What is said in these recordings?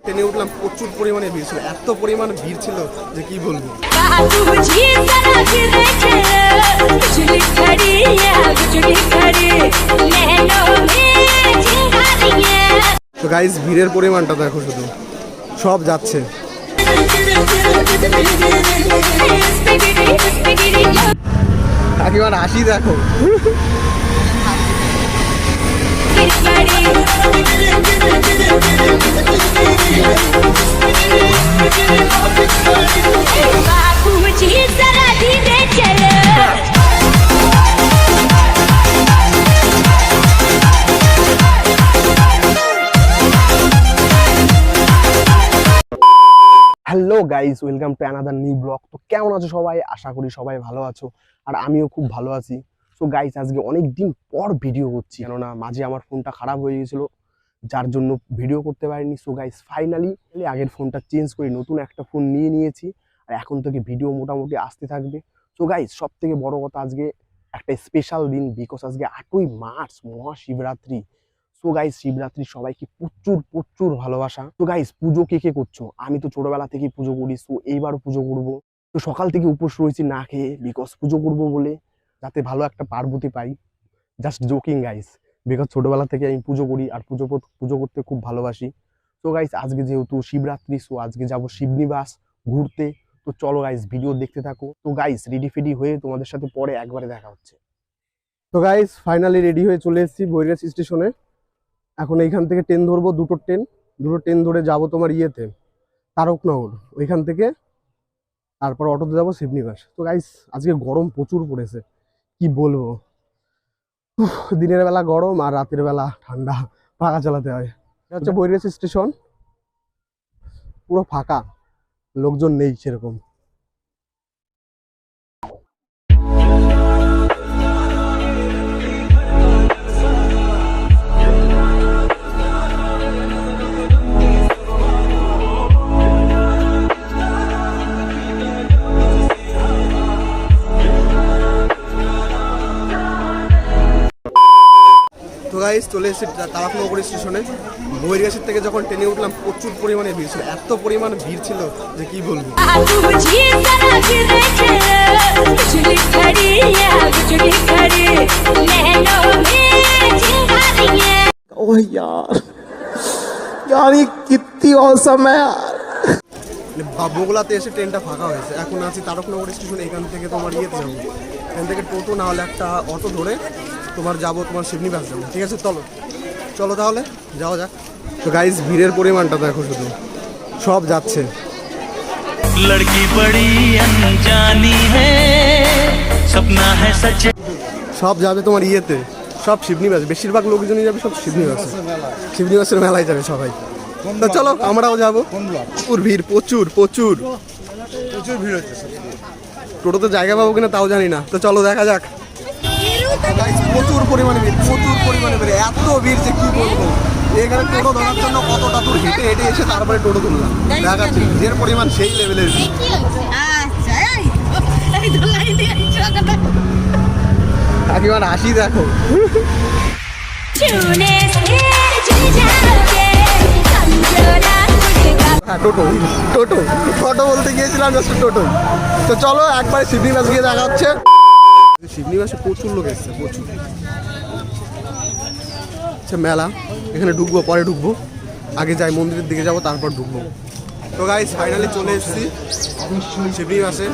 ট্রেনে উঠলাম, প্রচুর পরিমাণে ভিড় ছিল, এত পরিমাণ ভিড় ছিল যে কি বলবো। তো গাইস ভিড়ের পরিমাণটা দেখো, শুধু সব যাচ্ছে। কাকিমার হাসি দেখো। Hello guys, welcome to another new blog. তো কেমন আছো সবাই? আশা করি সবাই ভালো আছো, আর আমিও খুব ভালো আছি। সো গাইস আজকে অনেক দিন পর ভিডিও করছি, কেননা মাঝে আমার ফোনটা খারাপ হয়ে গেছিলো, যার জন্য ভিডিও করতে পারিনি। সো গাইস ফাইনালি আগের ফোনটা চেঞ্জ করে নতুন একটা ফোন নিয়ে নিয়েছি, আর এখন থেকে ভিডিও মোটামুটি আসতে থাকবে। সো গাইস সব থেকে বড় কথা, আজকে একটা স্পেশাল দিন, বিকজ আজকে 8ই March, Mahashivratri. So guys Shivratri সবাইকে প্রচুর প্রচুর ভালোবাসা। তো গাইস পুজো কে কে করছো? আমি তো ছোটবেলা থেকে পুজো করি, সো এইবারও পুজো করবো। তো সকাল থেকে উপোস রয়েছি না খেয়ে, বিকজ পুজো করবো বলে, যাতে ভালো একটা পার্বতী পাই। জাস্ট জোকিং গাইস, বিকজ ছোটবেলা থেকে আমি পুজো করি আর পুজো করতে খুব ভালোবাসি। তো গাইস আজকে যেহেতু শিবরাত্রি, সো আজকে যাবো শিবনিবাস ঘুরতে। তো চলো গাইস ভিডিও দেখতে থাকো। তো গাইস রেডি ফেডি হয়ে তোমাদের সাথে পরে একবারে দেখা হচ্ছে। তো গাইস ফাইনালি রেডি হয়ে চলে এসেছি বৈরাজ স্টেশনে। এখন এইখান থেকে ট্রেন ধরবো, দুটো ট্রেন ধরে যাব তোমার ইয়েতে তারকনগর, ওইখান থেকে তারপর অটোতে যাবো শিবনিবাস। তো গাইস আজকে গরম প্রচুর পড়েছে, কি বলবো। দিনের বেলা গরম আর রাতের বেলা ঠান্ডা, পাখা চালাতে হয়। হচ্ছে বৈরাজ স্টেশন, পুরো ফাঁকা, লোকজন নেই সেরকম। তো গাইস চলে এসেছি তারকনগর স্টেশনে। বৈরাগের থেকে যখন ট্রেনে উঠলাম, প্রচুর পরিমাণে ভিড় ছিল, এত পরিমাণ ভিড় ছিল যে কি বলবো। ওহ यार ये कितनी औसम है यार। বগুড়াতে এসে ট্রেনটা ফাঁকা হয়েছে, এখন আছি তারকনগর স্টেশনে। এখান থেকে তোমার ইয়েতে যাবো, এখান থেকে টোটো না হলে একটা অটো ধরে তোমার যাবো তোমার শিবনিবাস যাবো। ঠিক আছে চলো চলো তাহলে যাওয়া যাক। তো গাইস ভিড়ের পরিমাণটা দেখো, শুধু সব যাচ্ছে। লড়কি বড়ি অনজানি হ্যায় সপনা হ্যায় সচ, সব যাবে তোমার ইয়েতে, সব শিবনিবাস। বেশিরভাগ লোকজনই যাবে সব শিবনিবাসের মেলায় যাবে সবাই। তো চলো আমরাও যাবো। প্রচুর ভিড়, প্রচুর প্রচুর প্রচুর ভিড় হচ্ছে। টোটোতে জায়গা পাবো কিনা তাও জানি না। তো চলো দেখা যাক। প্রচুর পরিমাণে ভিড়, প্রচুর পরিমাণে ভিড়, এত ভিড় যে কি বলবো। এখানে টোটো ধরার জন্য কতটা দূর হেঁটে হেঁটে এসে তারপরে টোটো তুললাম। দেখা যাচ্ছে ভিড়ের পরিমাণ সেই লেভেলের। কাকিমার হাসি দেখো। হ্যাঁ টোটো টোটো টোটো বলতে গিয়েছিলাম, জাস্ট টোটো। তো চলো একবার শিবনিবাস গিয়ে দেখা হচ্ছে। শিবনিবাসে প্রচুর লোক এসছে, প্রচুর। আচ্ছা মেলা, এখানে ঢুকবো, পরে ঢুকবো, আগে যাই মন্দিরের দিকে যাবো তারপর ঢুকবো। তো গাইস ফাইনালি চলে এসেছি শিবনিবাসে।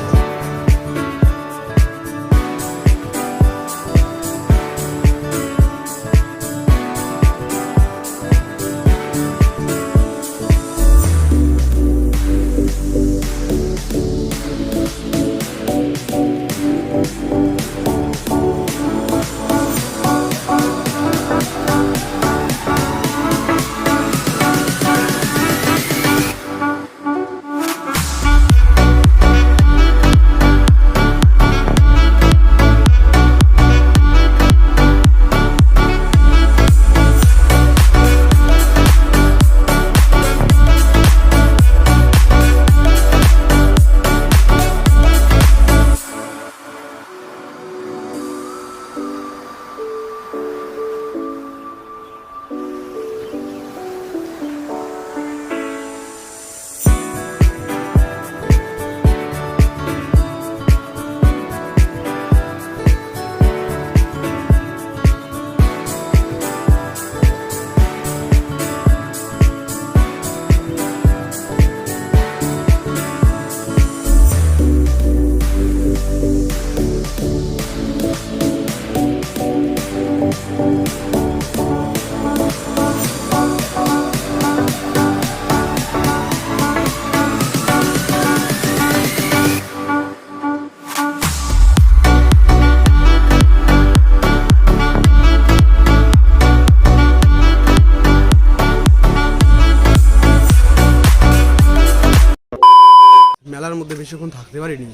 মধ্যে বেশিক্ষণ থাকতে পারিনি,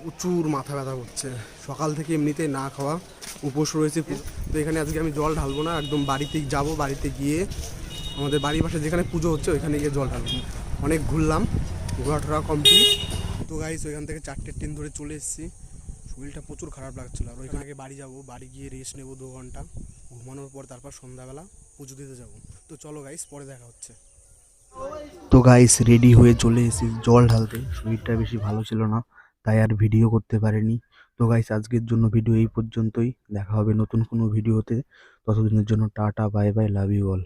প্রচুর মাথা ব্যথা করছে। সকাল থেকে এমনিতেই না খাওয়া, উপোস রয়েছে। তো এখানে আজকে আমি জল ঢালবো না, একদম বাড়িতেই যাব, বাড়িতে গিয়ে আমাদের বাড়ির পাশে যেখানে পুজো হচ্ছে ওইখানে গিয়ে জল ঢালবো। অনেক ঘুরলাম, ঘোরাটোরা কমপ্লিট। তো গাইস ওইখান থেকে 4টে ট্রেন ধরে চলে এসেছি। শরীরটা প্রচুর খারাপ লাগছিলো। আর ওইখানে বাড়ি যাব, বাড়ি গিয়ে রেস্ট নেবো 2 ঘন্টা, ঘুমানোর পর তারপর সন্ধ্যাবেলা পুজো দিতে যাব। তো চলো গাইস, পরে দেখা হচ্ছে। তো গাইস রেডি হয়ে চলে এসেছি জল ঢালতে। শরীরটা বেশি ভালো ছিল না, তাই আর ভিডিও করতে পারিনি। তো গাইস আজকের জন্য ভিডিও এই পর্যন্তই, দেখা হবে নতুন কোনো ভিডিওতে। ততদিনের জন্য tata, bye bye, love you all.